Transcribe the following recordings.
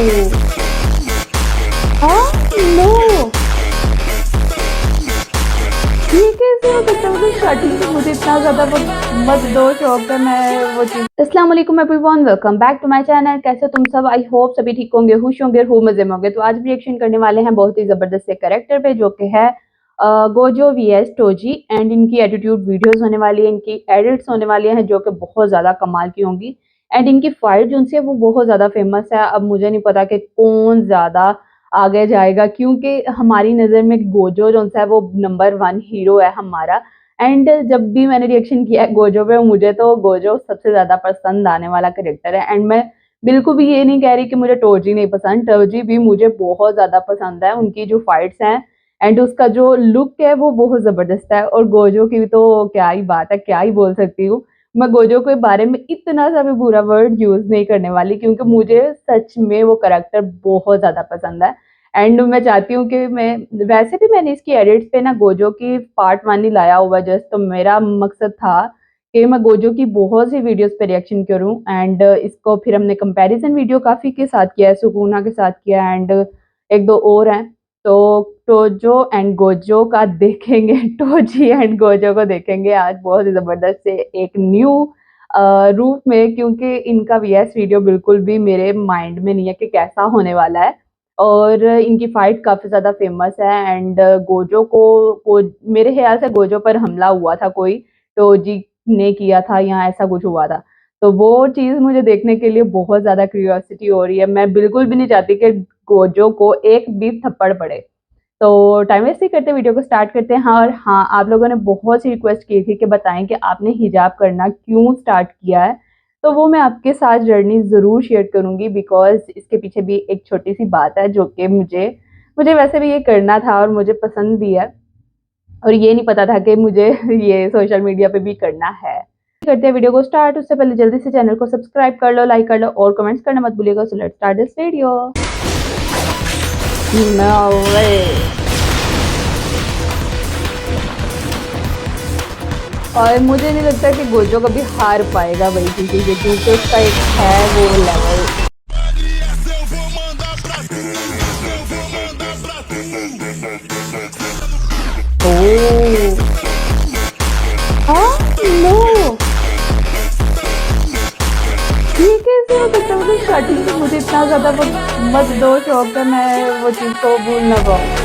हाँ नो, ये कैसे हो सकता है? स्टार्टिंग से मुझे इतना ज्यादा वो मत दो शौक है मैं वो चीज। अस्सलाम वालेकुम everyone, welcome back to my channel. कैसे तुम सब? आई होप सभी ठीक होंगे, खुश होंगे, खूब मजे में होंगे। तो आज रिएक्शन करने वाले हैं बहुत ही जबरदस्त से कैरेक्टर पे, जो कि है गोजो वीएस टोजी। एंड इनकी एटीट्यूड वीडियोस होने वाली है, इनकी एडिट्स होने वाली हैं जो कि बहुत ज्यादा कमाल की होंगी। एंड इनकी फाइट जो है वो बहुत ज्यादा फेमस है। अब मुझे नहीं पता कि कौन ज्यादा आगे जाएगा, क्योंकि हमारी नज़र में गोजो जो है वो नंबर 1 हीरो है हमारा। एंड जब भी मैंने रिएक्शन किया है गोजो पे, मुझे तो गोजो सबसे ज़्यादा पसंद आने वाला कैरेक्टर है। एंड मैं बिल्कुल भी ये नहीं कह रही कि मुझे टोजी नहीं पसंद, टोजी भी मुझे बहुत ज़्यादा पसंद है। उनकी जो फाइट्स हैं एंड उसका जो लुक है वो बहुत ज़बरदस्त है। और गोजो की तो क्या ही बात है, क्या ही बोल सकती हूँ मैं गोजो के बारे में। इतना सा भी बुरा वर्ड यूज़ नहीं करने वाली, क्योंकि मुझे सच में वो कैरेक्टर बहुत ज़्यादा पसंद है। एंड मैं चाहती हूँ कि मैं वैसे भी मैंने इसकी एडिट्स पे ना गोजो की पार्ट 1 ही लाया हुआ जस्ट, तो मेरा मकसद था कि मैं गोजो की बहुत सी वीडियोस पे रिएक्शन करूँ। एंड इसको फिर हमने कंपैरिजन वीडियो काफ़ी के साथ किया है, सुकूना के साथ किया है, एंड एक दो और हैं। तो टोजो एंड गोजो का देखेंगे टोजी एंड गोजो को देखेंगे आज बहुत ही ज़बरदस्त से एक न्यू रूप में, क्योंकि इनका वीएस वीडियो बिल्कुल भी मेरे माइंड में नहीं है कि कैसा होने वाला है। और इनकी फाइट काफ़ी ज़्यादा फेमस है। एंड गोजो को मेरे ख्याल से गोजो पर हमला हुआ था कोई, टोजी ने किया था या ऐसा कुछ हुआ था। तो वो चीज़ मुझे देखने के लिए बहुत ज़्यादा क्यूरियोसिटी हो रही है। मैं बिल्कुल भी नहीं चाहती कि गोजो को एक भी थप्पड़ पड़े। तो टाइम वेस्ट नहीं करते, वीडियो को स्टार्ट करते हैं। हाँ, और हाँ, आप लोगों ने बहुत सी रिक्वेस्ट की थी कि बताएं कि आपने हिजाब करना क्यों स्टार्ट किया है। तो वो मैं आपके साथ जर्नी ज़रूर शेयर करूँगी, बिकॉज़ इसके पीछे भी एक छोटी सी बात है जो कि मुझे मुझे वैसे भी ये करना था और मुझे पसंद भी है। और ये नहीं पता था कि मुझे ये सोशल मीडिया पे भी करना है। करते हैं वीडियो को स्टार्ट। उससे पहले जल्दी से चैनल को सब्सक्राइब कर लो, लाइक कर लो और कमेंट्स करना मत भूलिएगा। So let's start this video. No way. और मुझे नहीं लगता कि गोजो कभी हार पाएगा भाई किसी से, क्योंकि उसका एक है वो लेवल। ओह हाँ नो, ये कैसे हो सकता है? स्टार्टिंग से मुझे इतना ज्यादा वो मत दो शौक है मैं वो चीज को भूल ना पाऊँ।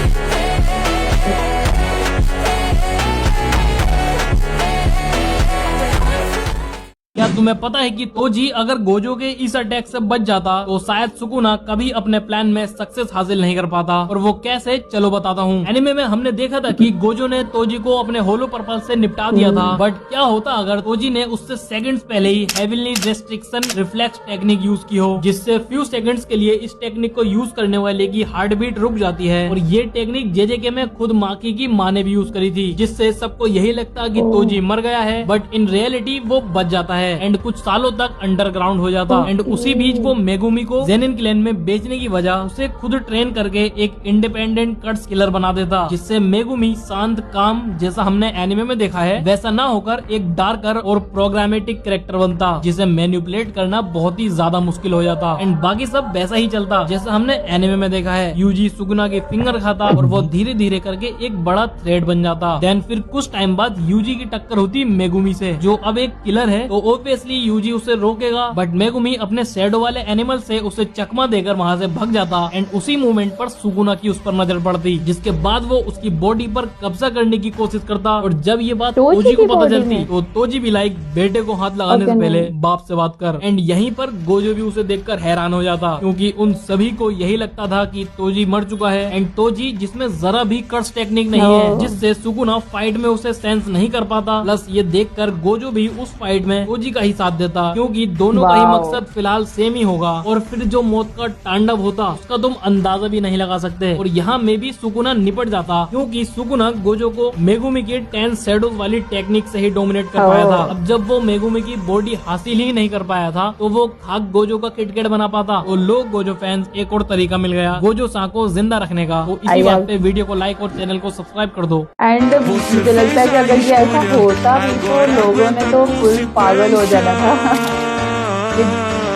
क्या तुम्हें पता है कि तोजी अगर गोजो के इस अटैक से बच जाता तो शायद सुकुना कभी अपने प्लान में सक्सेस हासिल नहीं कर पाता। और वो कैसे, चलो बताता हूँ। एनिमे में हमने देखा था कि गोजो ने तोजी को अपने होलो पर्पल से निपटा दिया था, बट क्या होता अगर तोजी ने उससे सेकंड्स पहले ही heavenly restriction reflex technique use की हो, जिससे फ्यू सेकंड्स के लिए इस टेक्निक को यूज करने वाले की हार्ट बीट रुक जाती है। और ये टेक्निक जेजेके में खुद माकी की माँ ने भी यूज करी थी, जिससे सबको यही लगता कि तोजी मर गया है, बट इन रियलिटी वो बच जाता है एंड कुछ सालों तक अंडरग्राउंड हो जाता। एंड उसी बीच वो मेगुमी को जेनिन क्लैन में बेचने की वजह उसे खुद ट्रेन करके एक इंडिपेंडेंट कट्स किलर बना देता, जिससे मेगुमी शांत काम जैसा हमने एनिमे में देखा है वैसा ना होकर एक डार्कर और प्रोग्रामेटिक कैरेक्टर बनता, जिसे मैनिपुलेट करना बहुत ही ज्यादा मुश्किल हो जाता। एंड बाकी सब वैसा ही चलता जैसा हमने एनिमे में देखा है। यूजी सुगुना के फिंगर खाता और वो धीरे धीरे करके एक बड़ा थ्रेट बन जाता। देन फिर कुछ टाइम बाद यूजी की टक्कर होती मेगुमी से, जो अब एक किलर है। तो ऑब्वियसली यूजी उसे रोकेगा, बट मेगुमी अपने शैडो वाले एनिमल से उसे चकमा देकर वहाँ से भाग जाता। एंड उसी मोमेंट पर सुकुना की उस पर नजर पड़ती, जिसके बाद वो उसकी बॉडी पर कब्जा करने की कोशिश करता। और जब ये बात तोजी को पता चलती तो तोजी भी लाइक बेटे को हाथ लगाने से पहले बाप से बात कर। एंड यहीं पर गोजो भी उसे देखकर हैरान हो जाता, क्योंकि उन सभी को यही लगता था कि तोजी मर चुका है। एंड तोजी जिसमें जरा भी कर्स टेक्निक नहीं है, जिससे सुकुना फाइट में उसे सेंस नहीं कर पाता। प्लस ये देखकर गोजो भी उस फाइट में तोजी का ही साथ देता, क्योंकि दोनों का ही मकसद फिलहाल सेम ही होगा। और फिर जो मौत का तांडव होता उसका तुम अंदाजा भी नहीं लगा सकते। और यहाँ में भी सुकुना निपट जाता, क्योंकि सुकुना गोजो को मेगुमी के 10 शैडोज वाली टेक्निक से ही डोमिनेट कर पाया था। अब जब वो मेगुमी की बॉडी हासिल ही नहीं कर पाया था, तो वो खाक गोजो का किटकिट बना पाता। और लोग गोजो फैंस एक और तरीका मिल गया गोजो सा को जिंदा रखने का। तो इसी बात पे वीडियो को लाइक और चैनल को सब्सक्राइब कर दो। एंड मुझे लगता है कि अगर ये ऐसा होता भी तो लोगों ने तो फुल पागल हो जाना था।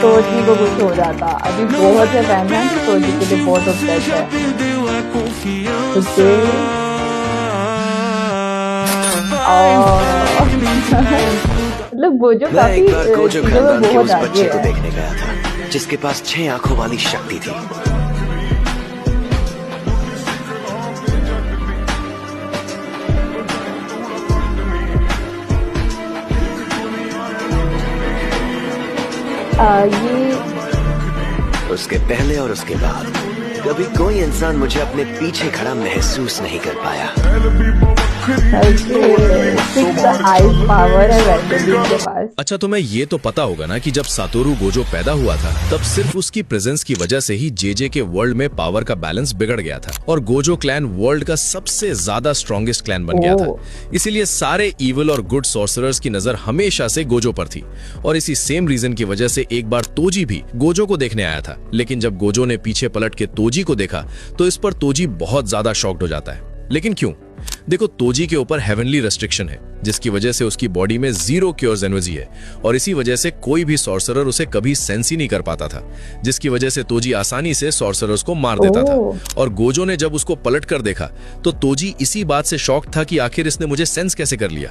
तोजी को कुछ हो जाता। अभी बहुत से फैन हैं जो तोजी के लिए बहुत अपसेट है। ओके मतलब गोजो मैं काफी एक बार गोजो चीजों में खानदान के बहुत उस आगे बच्चे को है। देखने गया था जिसके पास 6 आंखों वाली शक्ति थी। ये उसके पहले और उसके बाद कभी कोई इंसान मुझे अपने पीछे खड़ा महसूस नहीं कर पाया। आइस पावर है वैसे भी इनके पास। अच्छा, तुम्हें ये तो पता होगा ना कि जब सातोरू गोजो पैदा हुआ था तब सिर्फ उसकी प्रेजेंस की वजह से ही जेजे के वर्ल्ड में पावर का बैलेंस बिगड़ गया था और गोजो क्लैन वर्ल्ड का सबसे ज्यादा स्ट्रॉन्गेस्ट क्लैन बन गया था। इसीलिए सारे इविल और गुड सॉर्सरर्स की नजर हमेशा से गोजो पर थी और इसी सेम रीजन की वजह से एक बार तोजी भी गोजो को देखने आया था। लेकिन जब गोजो ने पीछे पलट के तोजी को देखा तो इस पर तोजी बहुत ज्यादा शॉक्ड हो जाता है। लेकिन क्यों? देखो, तोजी के ऊपर हेवनली रेस्ट्रिक्शन है जिसकी वजह से उसकी बॉडी में 0 क्योर्स एनर्जी है और इसी वजह से कोई भी सॉर्सरर उसे कभी सेंस ही नहीं कर पाता था, जिसकी वजह से तोजी आसानी से सॉर्सरर्स को मार देता था। और गोजो ने जब उसको पलट कर देखा तो तोजी इसी बात से शॉक था कि आखिर इसने मुझे सेंस कैसे कर लिया।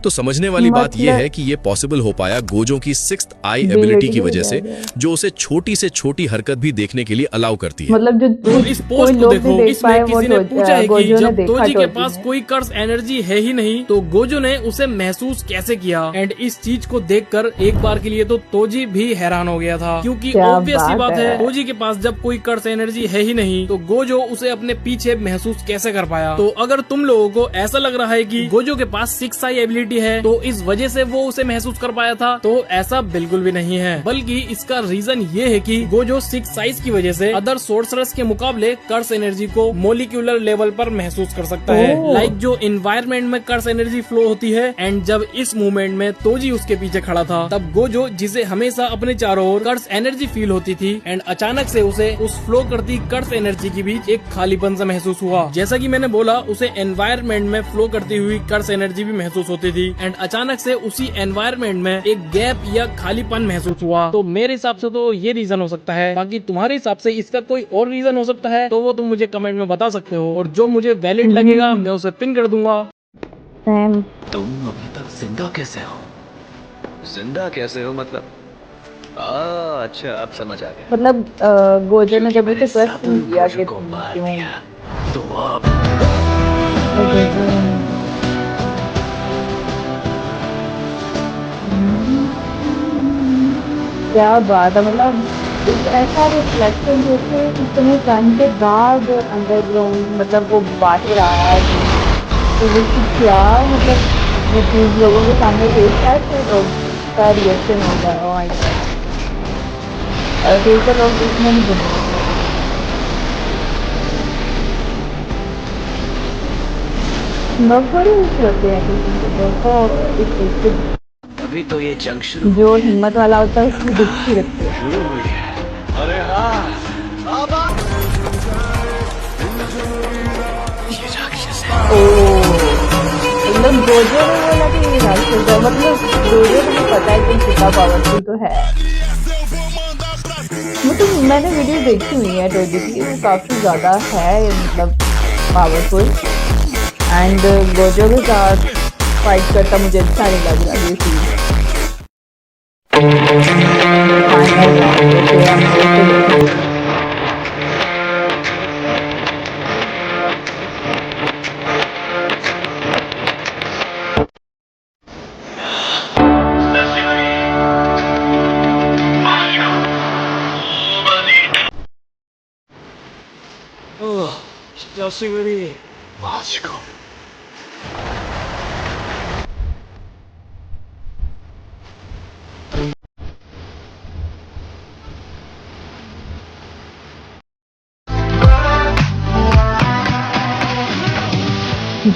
तो समझने वाली बात यह है कि यह पॉसिबल हो पाया गोजो की 6th आई एबिलिटी की वजह से, जो उसे छोटी से छोटी हरकत भी देखने के लिए अलाउ करती है। मतलब जो तो इस पोस्ट को देखो, इसमें किसी ने पूछा है कि जब तोजी के पास कोई कर्स एनर्जी है ही नहीं तो गोजो ने उसे महसूस कैसे किया। एंड इस चीज को देखकर एक बार के लिए तो तोजी भी हैरान हो गया था, क्योंकि ऑब्वियस सी बात है तोजी के पास जब कोई कर्स एनर्जी है ही नहीं तो गोजो उसे अपने पीछे महसूस कैसे कर पाया। तो अगर तुम लोगों को ऐसा लग रहा है कि गोजो के पास 6 आई एबिलिटी है तो इस वजह से वो उसे महसूस कर पाया था, तो ऐसा बिल्कुल भी नहीं है। बल्कि इसका रीजन ये है कि गोजो 6 साइज की वजह से अदर सोर्सरर्स के मुकाबले कर्स एनर्जी को मोलिकुलर लेवल पर महसूस कर सकता है। लाइक जो एनवायरनमेंट में कर्स एनर्जी फ्लो होती है। एंड जब इस मूवमेंट में तोजी उसके पीछे खड़ा था तब गोजो, जिसे हमेशा अपने चारों ओर कर्स एनर्जी फील होती थी, एंड अचानक से उसे उस फ्लो करती कर्स एनर्जी के बीच एक खालीपन सा महसूस हुआ। जैसा कि मैंने बोला, उसे एनवायरनमेंट में फ्लो करती हुई कर्स एनर्जी भी महसूस होती थी एंड अचानक से उसी एनवायरनमेंट में एक गैप या खालीपन महसूस हुआ। तो मेरे हिसाब से तो ये रीजन हो सकता है। बाकी तुम्हारे हिसाब से इसका कोई और रीजन हो सकता है तो वो तुम मुझे कमेंट में बता सकते हो, और जो मुझे वैलिड लगेगा मैं उसे पिन कर दूंगा। तुम अभी तक जिंदा कैसे हो? जिंदा कैसे हो मतलब? अच्छा, अब समझ आ गया। मतलब गोजो ने जब उसे क्वेश्चन किया कि को तुम मार क्यों दिया तो अब क्या बात है। मतलब एक ऐसा रिफ्लेक्शन जैसे इतने टाइम के बाद अंडरग्राउंड मतलब वो बाहर आया है, तो वो क्या मतलब ये चीज लोगों के सामने पेश है तो लोग का रिएक्शन होगा। ओह माय गॉड, और फिर से लोग इसमें नहीं बोलेंगे। लोग बड़े खुश होते हैं कि देखो इस अभी तो ये जंग शुरू जो हिम्मत वाला होता है उसकी दुखी रखती है। शुरू हुई है। अरे हाँ, अब ये राक्षस है। मतलब गोजो ने बोला कि ये राक्षस है, मतलब गोजो को भी पता है कि कितना पावरफुल तो है। मतलब मैंने वीडियो देखी हुई है तोजी की, वो काफी ज्यादा है मतलब पावरफुल। एंड गोजो के साथ फाइट करता मुझे अच्छा नहीं लग रहा ये चीज।久しぶり。マジか。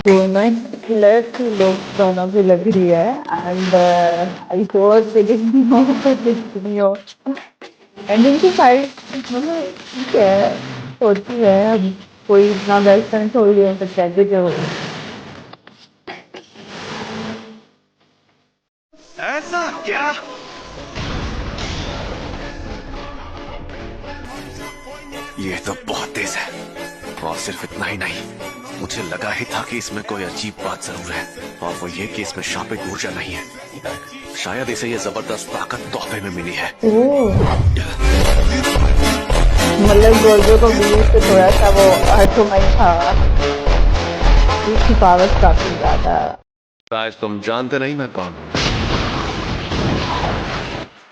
दोनों लड़क लोग दोनों की लग रही है। एंड आई वॉज नहीं हो एंड इनकी फाइट मतलब ठीक है, होती है। अब कोई इतना बेस्ट फ्रेंड थोड़ी हो सकता है जो ऐसा क्या? ये तो बहुत तेज है। और सिर्फ इतना ही नहीं, मुझे लगा ही था कि इसमें कोई अजीब बात जरूर है, और वो ये कि इसमें शापित ऊर्जा नहीं है। शायद इसे ये जबरदस्त ताकत तोहफे में मिली है। मतलब गोल्डो को बीच से थोड़ा सा वो अर्थमय था, उसकी पावर काफी ज्यादा। शायद तुम जानते नहीं मैं कौन हूँ।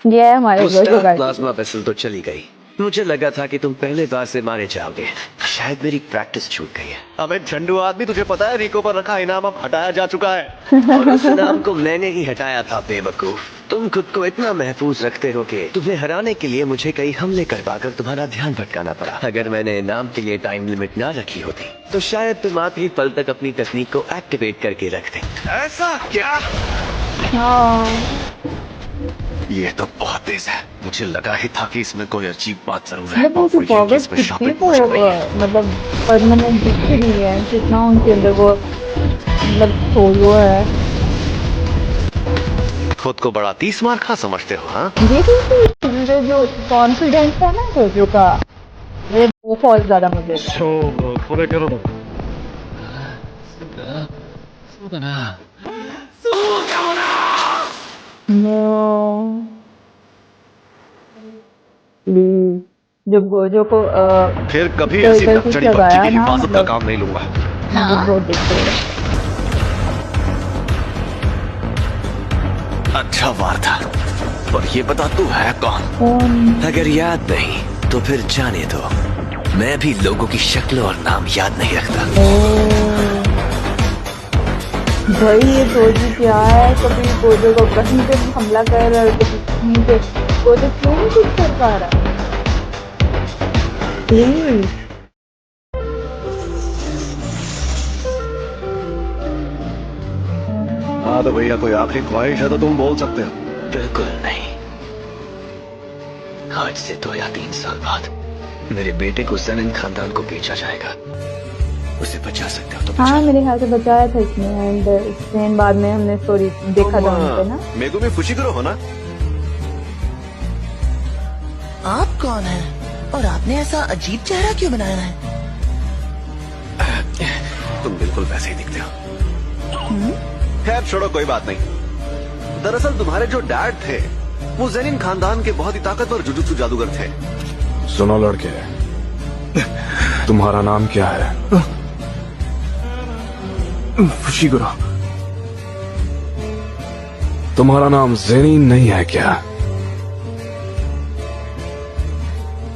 ये है हमारे गोल्डो का। प्लाज्मा वेसल तो चली गई। मुझे लगा था कि तुम पहले बार से मारे जाओगे। शायद मेरी प्रैक्टिस छूट गई है। अबे झंडू आदमी, तुझे पता है रिको पर रखा इनाम अब हटाया जा चुका है। और उस इनाम को मैंने ही हटाया था बेवकूफ। तुम खुद को इतना महफूज रखते हो कि तुम्हें हराने के लिए मुझे कई हमले करवाकर तुम्हारा ध्यान भटकाना पड़ा। अगर मैंने इनाम के लिए टाइम लिमिट ना रखी होती तो शायद तुम आखिरी पल तक अपनी तकनीक को एक्टिवेट करके रखते। ऐसा क्या? ये तो बहुत तेज है। मुझे लगा ही था कि इसमें कोई अजीब बात जरूर है। मतलब उनकी पावर कितनी वो मतलब परमानेंट दिख रही है, कितना उनके अंदर वो मतलब सोलो है। खुद को बड़ा 30 मार खा समझते हो? हाँ, ये जो कॉन्फिडेंस है ना गोजो का, वो बहुत ज्यादा मुझे जब गोजो को फिर कभी ऐसी लचड़ी बच्ची की हिफाजत का मतलब काम नहीं लूंगा। वो दिखते हैं। अच्छा वार था, पर ये बता तू है कौन? अगर याद नहीं तो फिर जाने दो। मैं भी लोगों की शक्ल और नाम याद नहीं रखता। भाई ये सोची क्या है, कभी गोजो को कहीं पे हमला कर और कभी कहीं पे। गोजो क्यों नहीं कुछ कर पा रहा? हाँ तो भैया, कोई आखिरी ख्वाहिश है तो तुम बोल सकते हो। बिल्कुल नहीं। आज से 2 या 3 साल बाद मेरे बेटे को ज़ेनिन खानदान को बेचा जाएगा। उसे बचा सकते हो तो बचा। हाँ मेरे ख्याल से बचाया था इसने, एंड इसने बाद में हमने स्टोरी देखा था उनपे ना। मेरे को भी खुशी करो हो ना। आप कौन हैं और आपने ऐसा अजीब चेहरा क्यों बनाया है? तुम बिल्कुल वैसे ही दिखते हो। खैर छोड़ो, कोई बात नहीं। दरअसल तुम्हारे जो डैड थे वो ज़ेनिन खानदान के बहुत ही ताकतवर जुजुत्सु जादूगर थे। सुनो लड़के, तुम्हारा नाम क्या है? फुशिगुरो। तुम्हारा नाम ज़ेनिन नहीं है क्या?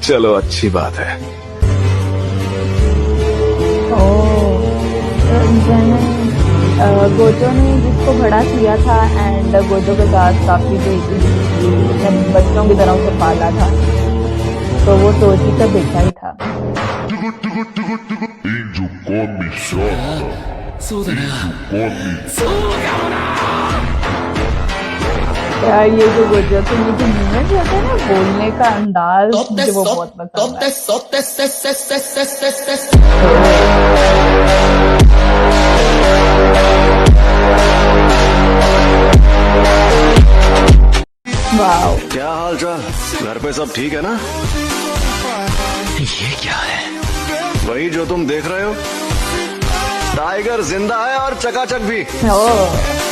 चलो अच्छी बात है। गोजो ने जिसको बड़ा किया था एंड गोजो के साथ काफी बच्चों की तरह उसे पाला था, तो वो सोची का बेटा ही था। यार ये जो गोजो के ये जो मूवमेंट होता है ना, बोलने का अंदाज मुझे वो बहुत पसंद है। वाओ, क्या हाल चाल? घर पे सब ठीक है ना? ये क्या है? वही जो तुम देख रहे हो। टाइगर जिंदा है और चकाचक भी।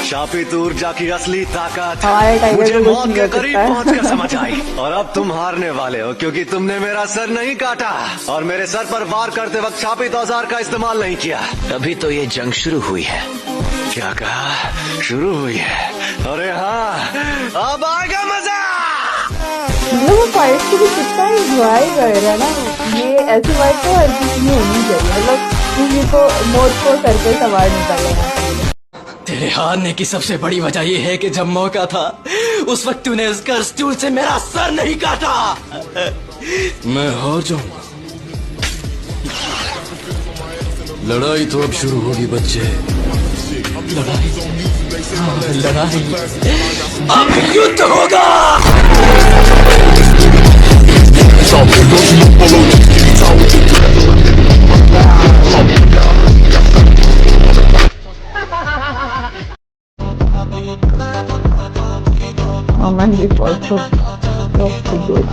शापित ऊर्जा की असली ताकत मुझे मौत के करीब पहुंचकर समझ आई। और अब तुम हारने वाले हो, क्योंकि तुमने मेरा सर नहीं काटा और मेरे सर पर वार करते वक्त शापित औजार का इस्तेमाल नहीं किया। तभी तो ये जंग शुरू हुई है। क्या कहा? शुरू हुई है? अरे हाँ, अब आएगा मजा। मतलब वो फाइट को भी कितना एंजॉय कर रहा है ना। ये ऐसी फाइट तो हर किसी में होनी चाहिए। मतलब किसी को मौत को सर पे सवार नहीं कर लेना। तेरे हारने की सबसे बड़ी वजह यह है कि जब मौका था उस वक्त तूने उस कर्स्टूल से मेरा सर नहीं काटा। मैं हार जाऊंगा। लड़ाई तो अब शुरू होगी बच्चे। लड़ाई अब युद्ध होगा। Roman is also so good.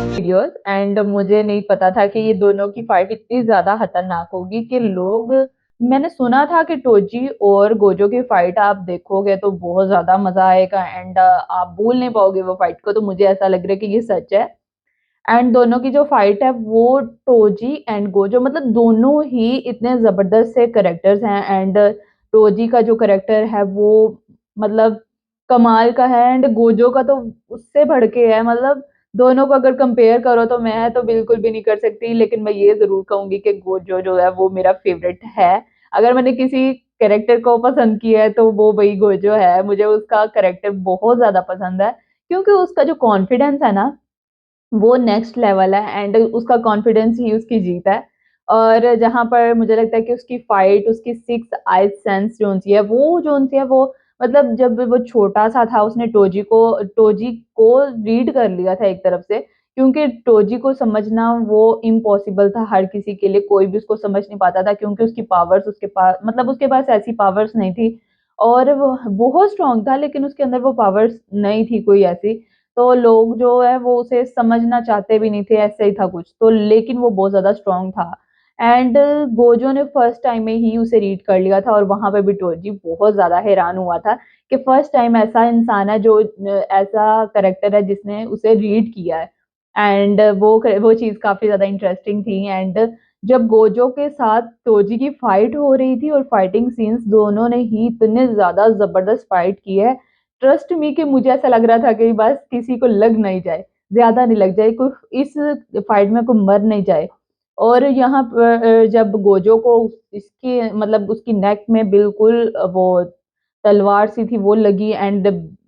Videos and मुझे नहीं पता था कि ये दोनों की फाइट इतनी ज्यादा खतरनाक होगी कि लोग, मैंने सुना था कि टोजी और गोजो की फाइट आप देखोगे तो बहुत ज्यादा मजा आएगा एंड आप भूल नहीं पाओगे वो फाइट को, तो मुझे ऐसा लग रहा है कि ये सच है। एंड दोनों की जो फाइट है वो टोजी एंड गोजो, मतलब दोनों ही इतने जबरदस्त से करेक्टर्स हैं एंड टोजी का जो करेक्टर है वो मतलब कमाल का है एंड गोजो का तो उससे बढ़ के है। मतलब दोनों को अगर कंपेयर करो तो मैं तो बिल्कुल भी नहीं कर सकती, लेकिन मैं ये जरूर कहूंगी कि गोजो जो है वो मेरा फेवरेट है। अगर मैंने किसी कैरेक्टर को पसंद किया है तो वो वही गोजो है। मुझे उसका कैरेक्टर बहुत ज्यादा पसंद है क्योंकि उसका जो कॉन्फिडेंस है ना वो नेक्स्ट लेवल है एंड उसका कॉन्फिडेंस ही उसकी जीत है। और जहाँ पर मुझे लगता है कि उसकी फाइट, उसकी सिक्स आइज सेंस जो है वो मतलब जब वो छोटा सा था उसने टोजी को रीड कर लिया था एक तरफ से, क्योंकि टोजी को समझना वो इम्पॉसिबल था। हर किसी के लिए कोई भी उसको समझ नहीं पाता था क्योंकि उसकी पावर्स उसके पास मतलब उसके पास ऐसी पावर्स नहीं थी और वो बहुत स्ट्रांग था लेकिन उसके अंदर वो पावर्स नहीं थी कोई ऐसी। तो लोग जो है वो उसे समझना चाहते भी नहीं थे, ऐसे ही था कुछ तो, लेकिन वो बहुत ज़्यादा स्ट्रॉन्ग था। एंड गोजो ने फर्स्ट टाइम में ही उसे रीड कर लिया था और वहाँ पे भी टोजी बहुत ज़्यादा हैरान हुआ था कि फर्स्ट टाइम ऐसा इंसान है जो ऐसा करेक्टर है जिसने उसे रीड किया है। एंड वो चीज़ काफ़ी ज़्यादा इंटरेस्टिंग थी। एंड जब गोजो के साथ टोजी की फाइट हो रही थी और फाइटिंग सीन्स दोनों ने ही इतने ज़्यादा ज़बरदस्त फाइट की है, ट्रस्ट मी कि मुझे ऐसा लग रहा था कि बस किसी को लग नहीं जाए, ज़्यादा नहीं लग जाए, कोई इस फाइट में कोई मर नहीं जाए। और यहाँ पर जब गोजो को इसकी मतलब उसकी नेक में बिल्कुल वो तलवार सी थी वो लगी एंड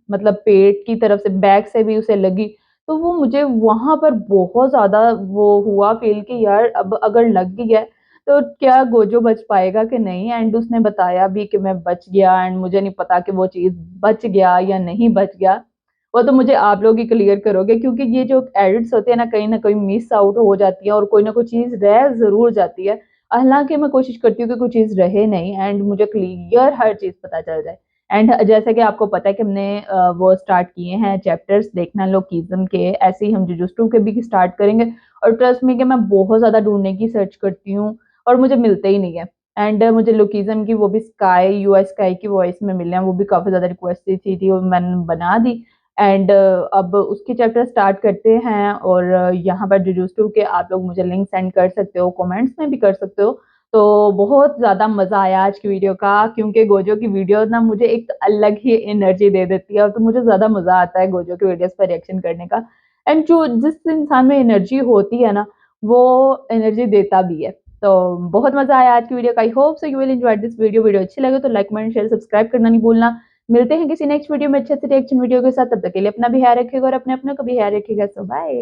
मतलब पेट की तरफ से बैक से भी उसे लगी, तो वो मुझे वहाँ पर बहुत ज़्यादा वो हुआ फ़ील कि यार अब अगर लग गई है तो क्या गोजो बच पाएगा कि नहीं। एंड उसने बताया भी कि मैं बच गया एंड मुझे नहीं पता कि वो चीज़ बच गया या नहीं बच गया। वो तो मुझे आप लोग ही क्लियर करोगे क्योंकि ये जो एडिट्स होते हैं ना कहीं मिस आउट हो जाती है और कोई ना कोई चीज़ रह ज़रूर जाती है। हालाँकि मैं कोशिश करती हूँ कि कोई चीज़ रहे नहीं एंड मुझे क्लियर हर चीज़ पता चल जाए। एंड जैसे कि आपको पता है कि हमने वो स्टार्ट किए हैं चैप्टर्स देखना लोकिज़्म के, ऐसे ही हम जुजुत्सु के भी स्टार्ट करेंगे और ट्रस्ट मी कि मैं बहुत ज़्यादा ढूँढने की सर्च करती हूँ और मुझे मिलते ही नहीं है। एंड मुझे लोकिज़्म की वो भी स्काई यूएस स्काई की वॉइस में मिले हैं, वो भी काफ़ी ज़्यादा रिक्वेस्टेड थी और मैंने बना दी। एंड अब उसके चैप्टर स्टार्ट करते हैं और यहाँ पर जुजुत्सु के आप लोग मुझे लिंक सेंड कर सकते हो, कमेंट्स में भी कर सकते हो। तो बहुत ज़्यादा मज़ा आया आज की वीडियो का क्योंकि गोजो की वीडियो ना मुझे एक अलग ही एनर्जी दे देती है और तो मुझे ज़्यादा मज़ा आता है गोजो की वीडियोस पर रिएक्शन करने का। एंड जो जिस इंसान में एनर्जी होती है ना वो एनर्जी देता भी है। तो बहुत मज़ा आया आज की वीडियो का। I hope so you will enjoy this video. Video अच्छी लगे तो लाइक कमेंट शेयर सब्सक्राइब करना नहीं भूलना। मिलते हैं किसी नेक्स्ट वीडियो में अच्छे से रिएक्शन वीडियो के साथ, तब तक के लिए अपना भी ख्याल रखिएगा और अपने अपने का भी ख्याल रखिएगा। सो बाय।